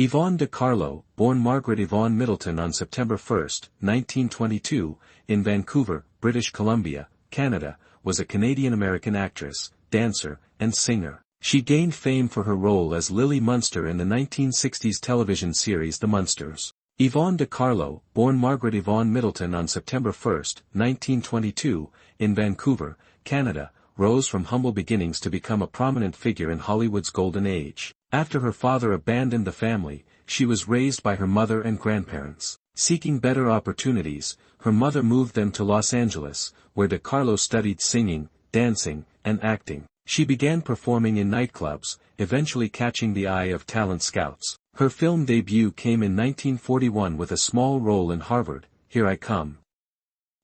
Yvonne De Carlo, born Margaret Yvonne Middleton on September 1, 1922, in Vancouver, British Columbia, Canada, was a Canadian-American actress, dancer, and singer. She gained fame for her role as Lily Munster in the 1960s television series The Munsters. Yvonne De Carlo, born Margaret Yvonne Middleton on September 1, 1922, in Vancouver, Canada, rose from humble beginnings to become a prominent figure in Hollywood's golden age. After her father abandoned the family, she was raised by her mother and grandparents. Seeking better opportunities, her mother moved them to Los Angeles, where De Carlo studied singing, dancing, and acting. She began performing in nightclubs, eventually catching the eye of talent scouts. Her film debut came in 1941 with a small role in Harvard, Here I Come.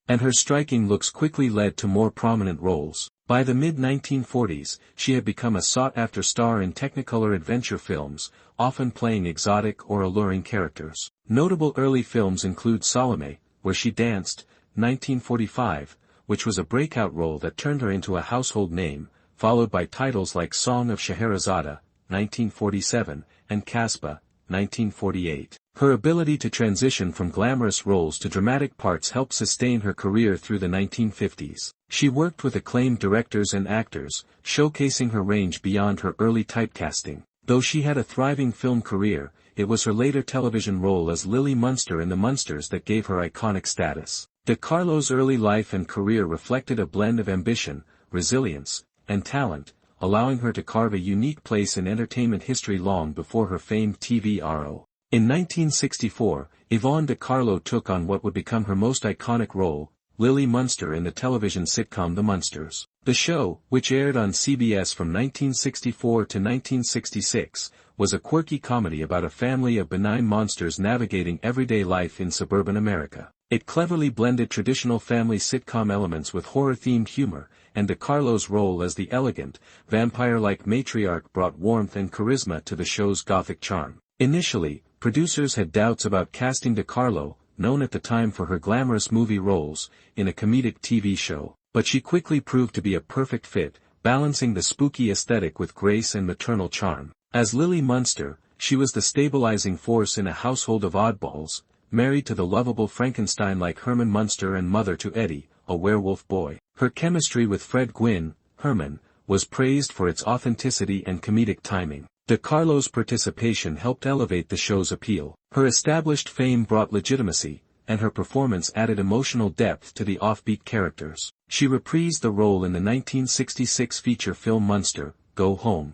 And her striking looks quickly led to more prominent roles. By the mid-1940s, she had become a sought-after star in Technicolor adventure films, often playing exotic or alluring characters. Notable early films include Salome, where she danced, 1945, which was a breakout role that turned her into a household name, followed by titles like Song of Scheherazade, 1947, and Casbah, 1948. Her ability to transition from glamorous roles to dramatic parts helped sustain her career through the 1950s. She worked with acclaimed directors and actors, showcasing her range beyond her early typecasting. Though she had a thriving film career, it was her later television role as Lily Munster in The Munsters that gave her iconic status. De Carlo's early life and career reflected a blend of ambition, resilience, and talent, allowing her to carve a unique place in entertainment history long before her famed TV RO. In 1964, Yvonne De Carlo took on what would become her most iconic role, Lily Munster in the television sitcom The Munsters. The show, which aired on CBS from 1964 to 1966, was a quirky comedy about a family of benign monsters navigating everyday life in suburban America. It cleverly blended traditional family sitcom elements with horror-themed humor, and De Carlo's role as the elegant, vampire-like matriarch brought warmth and charisma to the show's gothic charm. Initially, producers had doubts about casting De Carlo, known at the time for her glamorous movie roles, in a comedic TV show, but she quickly proved to be a perfect fit, balancing the spooky aesthetic with grace and maternal charm. As Lily Munster, she was the stabilizing force in a household of oddballs, married to the lovable Frankenstein-like Herman Munster and mother to Eddie, a werewolf boy. Her chemistry with Fred Gwynne, Herman, was praised for its authenticity and comedic timing. De Carlo's participation helped elevate the show's appeal. Her established fame brought legitimacy, and her performance added emotional depth to the offbeat characters. She reprised the role in the 1966 feature film Munster, Go Home,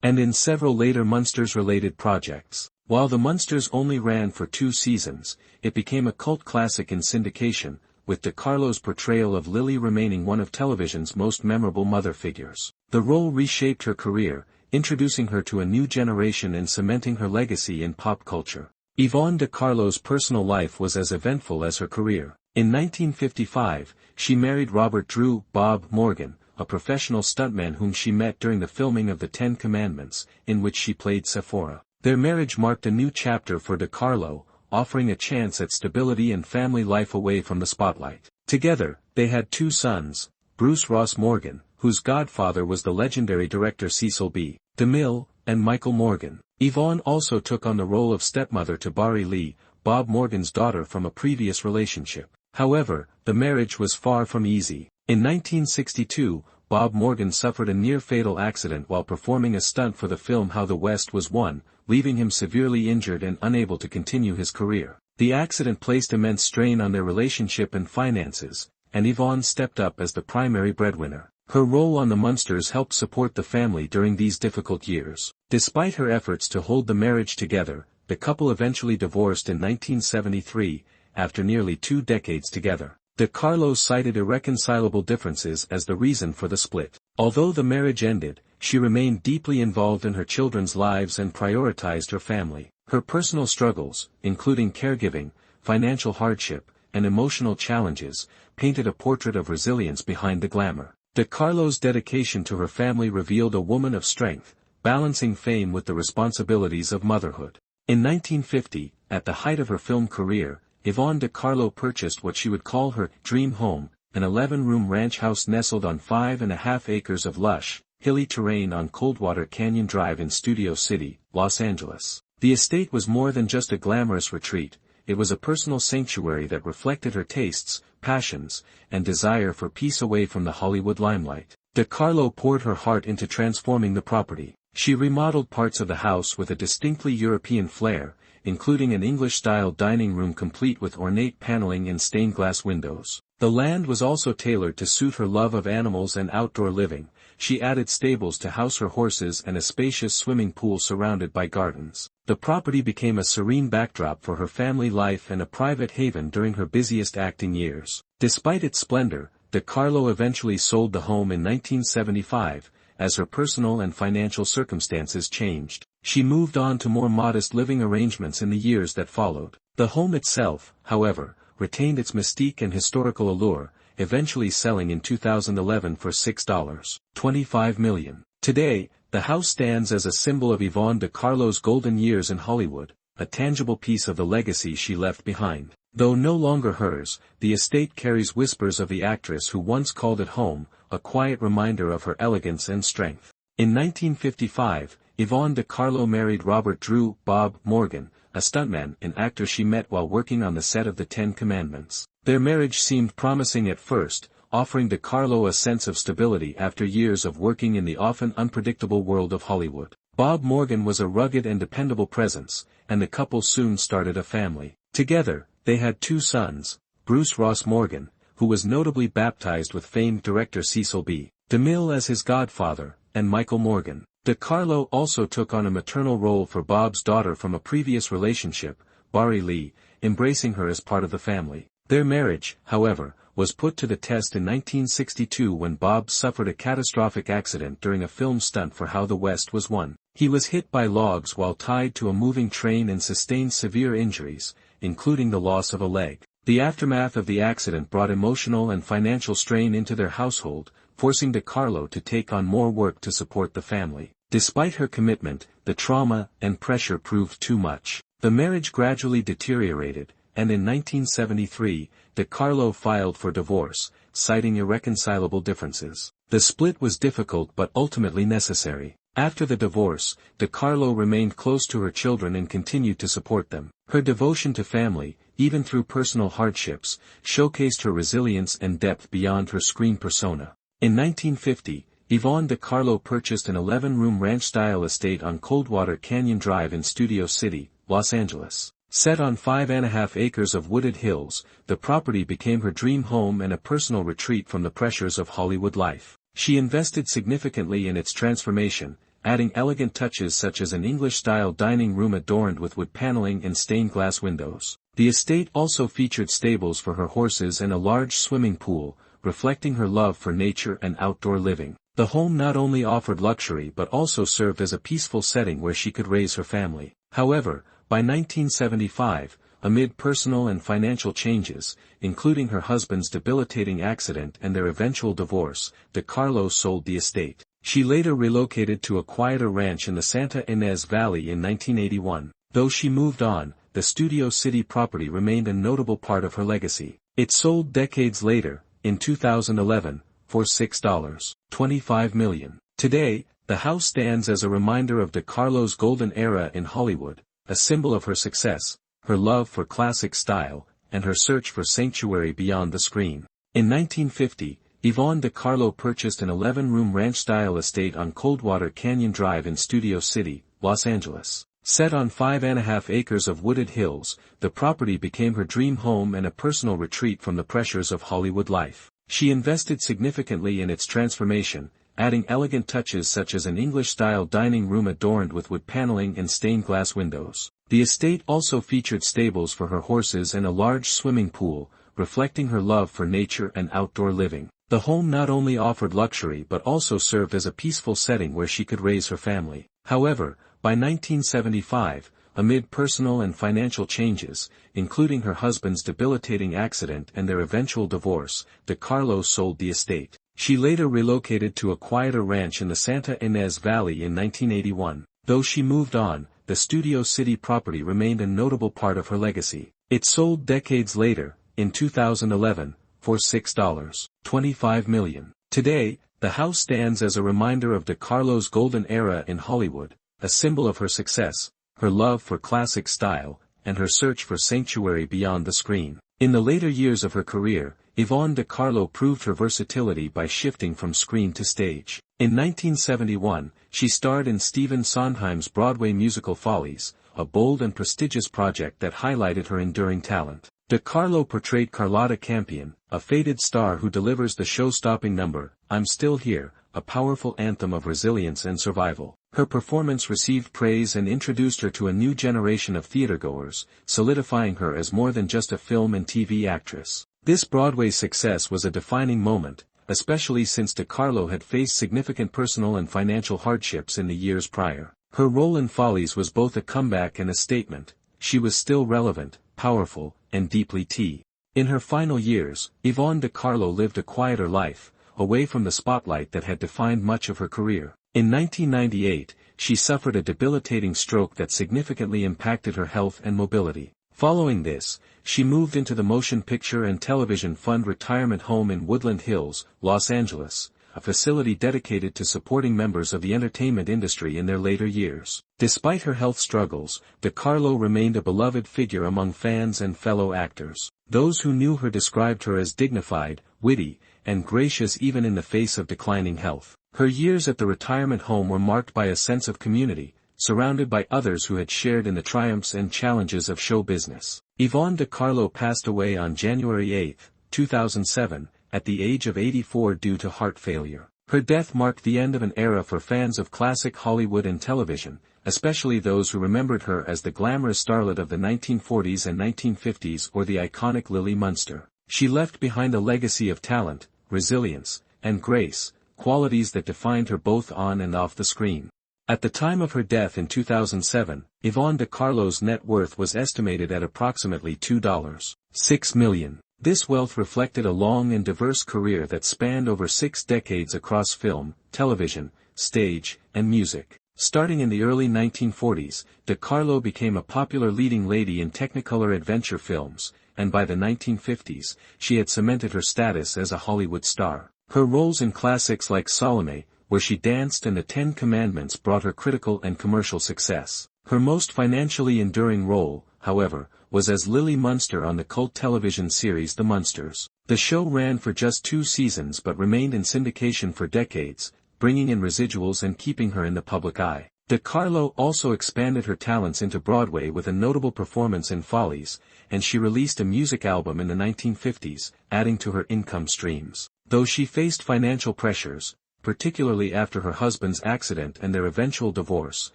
and in several later Munsters-related projects. While The Munsters only ran for 2 seasons, it became a cult classic in syndication, with De Carlo's portrayal of Lily remaining one of television's most memorable mother figures. The role reshaped her career, introducing her to a new generation and cementing her legacy in pop culture. Yvonne De Carlo's personal life was as eventful as her career. In 1955, she married Robert Drew Bob Morgan, a professional stuntman whom she met during the filming of The Ten Commandments, in which she played Sephora. Their marriage marked a new chapter for De Carlo, offering a chance at stability and family life away from the spotlight. Together, they had 2 sons, Bruce Ross Morgan, whose godfather was the legendary director Cecil B. DeMille, and Michael Morgan. Yvonne also took on the role of stepmother to Bari Lee, Bob Morgan's daughter from a previous relationship. However, the marriage was far from easy. In 1962, Bob Morgan suffered a near-fatal accident while performing a stunt for the film How the West Was Won, leaving him severely injured and unable to continue his career. The accident placed immense strain on their relationship and finances, and Yvonne stepped up as the primary breadwinner. Her role on The Munsters helped support the family during these difficult years. Despite her efforts to hold the marriage together, the couple eventually divorced in 1973, after nearly 2 decades together. De Carlo cited irreconcilable differences as the reason for the split. Although the marriage ended, she remained deeply involved in her children's lives and prioritized her family. Her personal struggles, including caregiving, financial hardship, and emotional challenges, painted a portrait of resilience behind the glamour. De Carlo's dedication to her family revealed a woman of strength, balancing fame with the responsibilities of motherhood. In 1950, at the height of her film career, Yvonne De Carlo purchased what she would call her dream home, an 11-room ranch house nestled on 5.5 acres of lush, hilly terrain on Coldwater Canyon Drive in Studio City, Los Angeles. The estate was more than just a glamorous retreat, it was a personal sanctuary that reflected her tastes, passions, and desire for peace away from the Hollywood limelight. De Carlo poured her heart into transforming the property. She remodeled parts of the house with a distinctly European flair, including an English-style dining room complete with ornate paneling and stained glass windows. The land was also tailored to suit her love of animals and outdoor living. She added stables to house her horses and a spacious swimming pool surrounded by gardens. The property became a serene backdrop for her family life and a private haven during her busiest acting years. Despite its splendor, De Carlo eventually sold the home in 1975, as her personal and financial circumstances changed. She moved on to more modest living arrangements in the years that followed. The home itself, however, retained its mystique and historical allure, eventually selling in 2011 for $6.25 million. Today, the house stands as a symbol of Yvonne De Carlo's golden years in Hollywood, a tangible piece of the legacy she left behind. Though no longer hers, the estate carries whispers of the actress who once called it home, a quiet reminder of her elegance and strength. In 1955, Yvonne De Carlo married Robert Drew Bob Morgan, a stuntman and actor she met while working on the set of The Ten Commandments. Their marriage seemed promising at first, offering De Carlo a sense of stability after years of working in the often unpredictable world of Hollywood. Bob Morgan was a rugged and dependable presence, and the couple soon started a family. Together, they had two sons, Bruce Ross Morgan, who was notably baptized with famed director Cecil B. DeMille as his godfather, and Michael Morgan. De Carlo also took on a maternal role for Bob's daughter from a previous relationship, Bari Lee, embracing her as part of the family. Their marriage, however, was put to the test in 1962 when Bob suffered a catastrophic accident during a film stunt for How the West Was Won. He was hit by logs while tied to a moving train and sustained severe injuries, including the loss of a leg. The aftermath of the accident brought emotional and financial strain into their household, forcing De Carlo to take on more work to support the family. Despite her commitment, the trauma and pressure proved too much. The marriage gradually deteriorated, and in 1973, De Carlo filed for divorce, citing irreconcilable differences. The split was difficult but ultimately necessary. After the divorce, De Carlo remained close to her children and continued to support them. Her devotion to family, even through personal hardships, showcased her resilience and depth beyond her screen persona. In 1950, Yvonne De Carlo purchased an 11-room ranch-style estate on Coldwater Canyon Drive in Studio City, Los Angeles. Set on 5.5 acres of wooded hills, the property became her dream home and a personal retreat from the pressures of Hollywood life. She invested significantly in its transformation, adding elegant touches such as an English-style dining room adorned with wood paneling and stained glass windows. The estate also featured stables for her horses and a large swimming pool, reflecting her love for nature and outdoor living. The home not only offered luxury but also served as a peaceful setting where she could raise her family. However, by 1975, amid personal and financial changes, including her husband's debilitating accident and their eventual divorce, De Carlo sold the estate. She later relocated to a quieter ranch in the Santa Ynez Valley in 1981. Though she moved on, the Studio City property remained a notable part of her legacy. It sold decades later, in 2011, for $6.25 million. Today, the house stands as a reminder of De Carlo's golden era in Hollywood, a symbol of her success, her love for classic style, and her search for sanctuary beyond the screen. In 1950, Yvonne De Carlo purchased an 11-room ranch-style estate on Coldwater Canyon Drive in Studio City, Los Angeles. Set on 5.5 acres of wooded hills, the property became her dream home and a personal retreat from the pressures of Hollywood life. She invested significantly in its transformation, adding elegant touches such as an English-style dining room adorned with wood paneling and stained glass windows. The estate also featured stables for her horses and a large swimming pool, reflecting her love for nature and outdoor living. The home not only offered luxury but also served as a peaceful setting where she could raise her family. However, by 1975, amid personal and financial changes, including her husband's debilitating accident and their eventual divorce, De Carlo sold the estate. She later relocated to a quieter ranch in the Santa Ynez Valley in 1981. Though she moved on, the Studio City property remained a notable part of her legacy. It sold decades later, in 2011, for $6.25 million. Today, the house stands as a reminder of De Carlo's golden era in Hollywood, a symbol of her success, her love for classic style, and her search for sanctuary beyond the screen. In the later years of her career, Yvonne De Carlo proved her versatility by shifting from screen to stage. In 1971, she starred in Stephen Sondheim's Broadway musical Follies, a bold and prestigious project that highlighted her enduring talent. De Carlo portrayed Carlotta Campion, a faded star who delivers the show-stopping number, I'm Still Here, a powerful anthem of resilience and survival. Her performance received praise and introduced her to a new generation of theatergoers, solidifying her as more than just a film and TV actress. This Broadway success was a defining moment, especially since De Carlo had faced significant personal and financial hardships in the years prior. Her role in Follies was both a comeback and a statement. She was still relevant, powerful, and deeply T. In her final years, Yvonne De Carlo lived a quieter life, away from the spotlight that had defined much of her career. In 1998, she suffered a debilitating stroke that significantly impacted her health and mobility. Following this, she moved into the Motion Picture and Television Fund retirement home in Woodland Hills, Los Angeles, a facility dedicated to supporting members of the entertainment industry in their later years. Despite her health struggles, De Carlo remained a beloved figure among fans and fellow actors. Those who knew her described her as dignified, witty, and gracious even in the face of declining health. Her years at the retirement home were marked by a sense of community, surrounded by others who had shared in the triumphs and challenges of show business. Yvonne De Carlo passed away on January 8, 2007, at the age of 84 due to heart failure. Her death marked the end of an era for fans of classic Hollywood and television, especially those who remembered her as the glamorous starlet of the 1940s and 1950s or the iconic Lily Munster. She left behind a legacy of talent, resilience, and grace, qualities that defined her both on and off the screen. At the time of her death in 2007, Yvonne De Carlo's net worth was estimated at approximately $2.6 million. This wealth reflected a long and diverse career that spanned over 6 decades across film, television, stage, and music. Starting in the early 1940s, De Carlo became a popular leading lady in Technicolor adventure films, and by the 1950s, she had cemented her status as a Hollywood star. Her roles in classics like Salome, where she danced, and The Ten Commandments brought her critical and commercial success. Her most financially enduring role, however, was as Lily Munster on the cult television series The Munsters. The show ran for just 2 seasons but remained in syndication for decades, bringing in residuals and keeping her in the public eye. De Carlo also expanded her talents into Broadway with a notable performance in Follies, and she released a music album in the 1950s, adding to her income streams. Though she faced financial pressures, particularly after her husband's accident and their eventual divorce,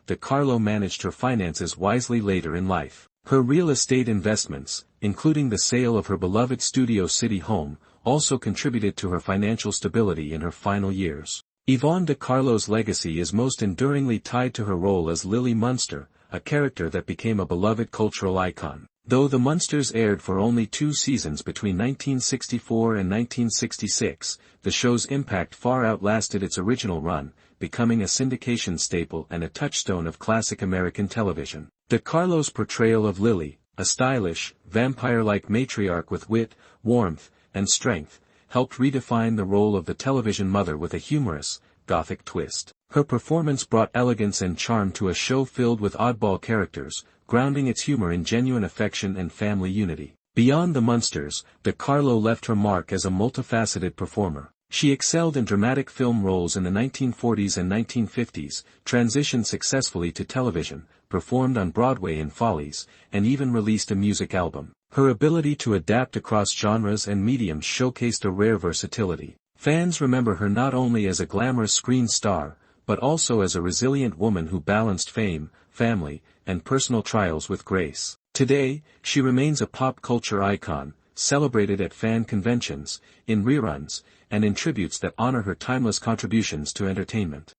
De Carlo managed her finances wisely later in life. Her real estate investments, including the sale of her beloved Studio City home, also contributed to her financial stability in her final years. Yvonne De Carlo's legacy is most enduringly tied to her role as Lily Munster, a character that became a beloved cultural icon. Though The Munsters aired for only 2 seasons between 1964 and 1966, the show's impact far outlasted its original run, becoming a syndication staple and a touchstone of classic American television. De Carlo's portrayal of Lily, a stylish, vampire-like matriarch with wit, warmth, and strength, helped redefine the role of the television mother with a humorous, gothic twist. Her performance brought elegance and charm to a show filled with oddball characters, grounding its humor in genuine affection and family unity. Beyond The Munsters, De Carlo left her mark as a multifaceted performer. She excelled in dramatic film roles in the 1940s and 1950s, transitioned successfully to television, performed on Broadway in Follies, and even released a music album. Her ability to adapt across genres and mediums showcased a rare versatility. Fans remember her not only as a glamorous screen star, but also as a resilient woman who balanced fame, family, and personal trials with grace. Today, she remains a pop culture icon, celebrated at fan conventions, in reruns, and in tributes that honor her timeless contributions to entertainment.